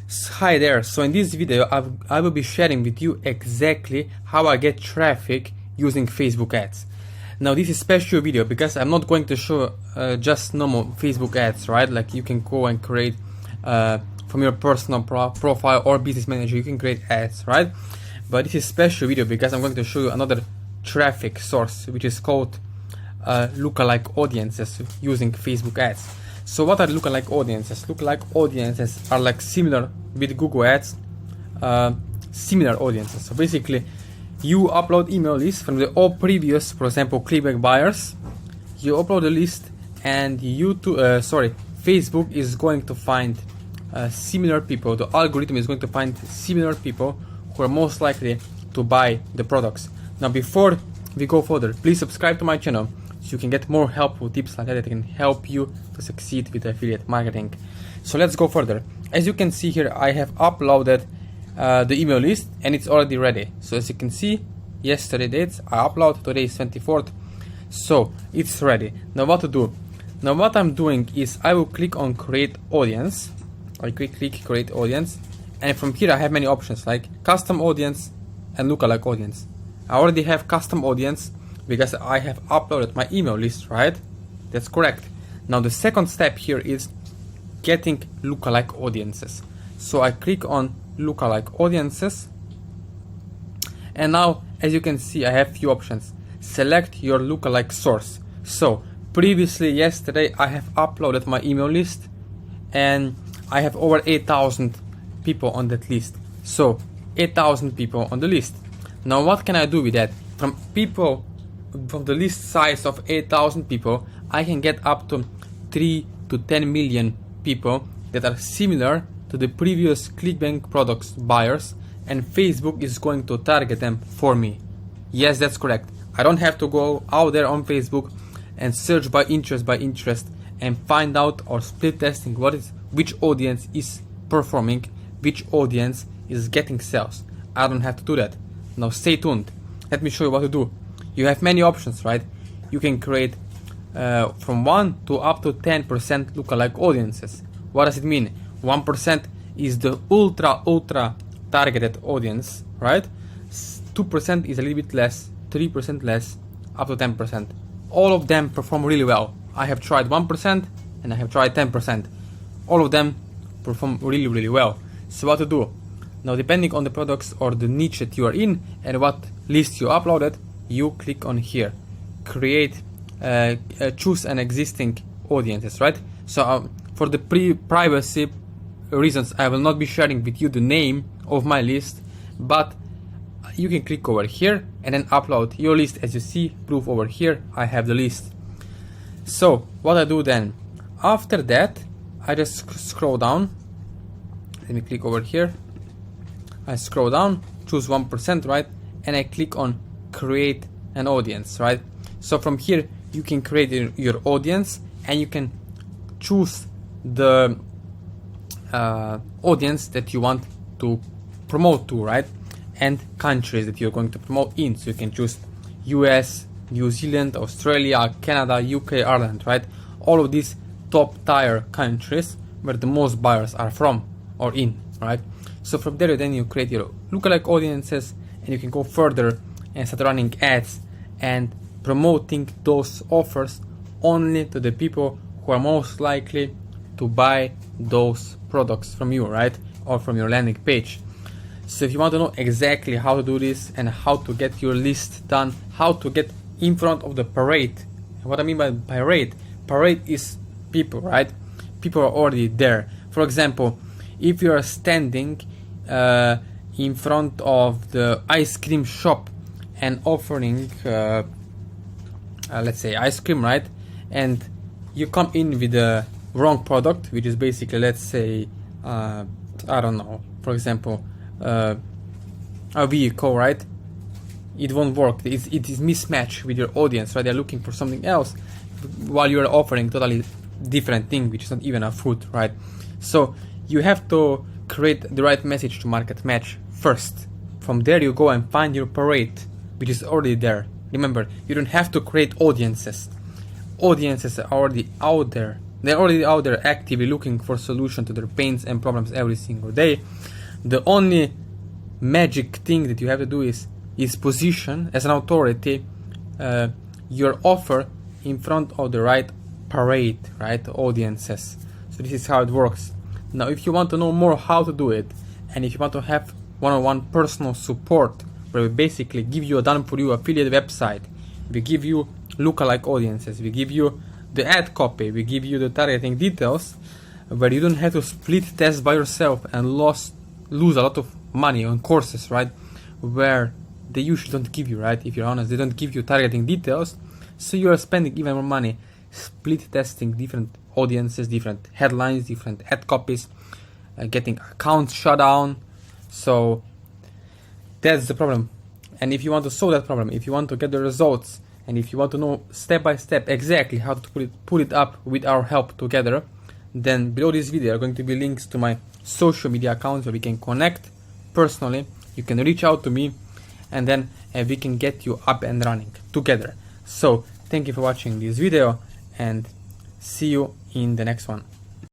Hi there, so in this video I will be sharing with you exactly how I get traffic using Facebook ads. Now this is a special video because I'm not going to show just normal Facebook ads, right? Like you can go and create from your personal profile or business manager, you can create ads, right? But this is a special video because I'm going to show you another traffic source which is called lookalike audiences using Facebook ads. So what are lookalike audiences? Lookalike audiences are like similar with Google Ads, similar audiences. So basically, you upload email lists from the all previous, for example, Clickbank buyers. You upload a list, and Facebook is going to find similar people. The algorithm is going to find similar people who are most likely to buy the products. Now, before we go further, please subscribe to my channel, so you can get more helpful tips like that can help you to succeed with affiliate marketing. So let's go further. As you can see here, I have uploaded the email list and it's already ready. So as you can see, yesterday dates I upload, today is 24th, so it's ready. Now what to do? Now what I'm doing is I will click on create audience. I click create audience, and from here I have many options like custom audience and lookalike audience. I already have custom audience because I have uploaded my email list, right? That's correct. Now the second step here is getting lookalike audiences. So I click on lookalike audiences, and now as you can see I have few options. Select your lookalike source. So previously yesterday I have uploaded my email list and I have over 8,000 people on that list. So 8,000 people on the list. Now what can I do with that? From the list size of 8,000 people, I can get up to 3 to 10 million people that are similar to the previous Clickbank products buyers, and Facebook is going to target them for me. Yes, that's correct. I don't have to go out there on Facebook and search by interest and find out or split testing which audience is performing, which audience is getting sales. I don't have to do that. Now stay tuned. Let me show you what to do. You have many options, right? You can create from 1 to up to 10% lookalike audiences. What does it mean? 1% is the ultra targeted audience, right? 2% is a little bit less, 3% less, up to 10%. All of them perform really well. I have tried 1% and I have tried 10%. All of them perform really well. So what to do? Now depending on the products or the niche that you are in and what list you uploaded, you click on here, create, choose an existing audiences, right? So for the privacy reasons, I will not be sharing with you the name of my list, but you can click over here and then upload your list. As you see, proof over here, I have the list. So what I do then, after that, I just scroll down. Let me click over here. I scroll down, choose 1%, right? And I click on create an audience, right? So from here you can create your audience and you can choose the audience that you want to promote to, right? And countries that you're going to promote in. So you can choose US, New Zealand, Australia, Canada, UK, Ireland, right? All of these top tier countries where the most buyers are from or in, right? So from there then you create your lookalike audiences and you can go further and start running ads and promoting those offers only to the people who are most likely to buy those products from you, right? Or from your landing page. So if you want to know exactly how to do this and how to get your list done, how to get in front of the parade. What I mean by parade is people, right? People are already there. For example, if you are standing in front of the ice cream shop and offering let's say ice cream, right? And you come in with the wrong product, which is basically, let's say I don't know, for example, a vehicle, right? It won't work. It is mismatched with your audience, right? They're looking for something else while you're offering totally different thing, which is not even a food, right? So you have to create the right message to market match first. From there you go and find your parade, which is already there. Remember, you don't have to create audiences. Audiences are already out there. They're already out there actively looking for solutions to their pains and problems every single day. The only magic thing that you have to do is position as an authority your offer in front of the right parade, right audiences. So this is how it works. Now, if you want to know more how to do it, and if you want to have one-on-one personal support, where we basically give you a done-for-you affiliate website, we give you lookalike audiences, we give you the ad copy, we give you the targeting details, where you don't have to split test by yourself and lose a lot of money on courses, right, where they usually don't give you, right, if you're honest, they don't give you targeting details, so you are spending even more money split testing different audiences, different headlines, different ad copies, getting accounts shut down. So that's the problem. And if you want to solve that problem, if you want to get the results, and if you want to know step by step exactly how to put it up with our help together, then below this video are going to be links to my social media accounts where we can connect personally. You can reach out to me, and then we can get you up and running together. So thank you for watching this video, and see you in the next one.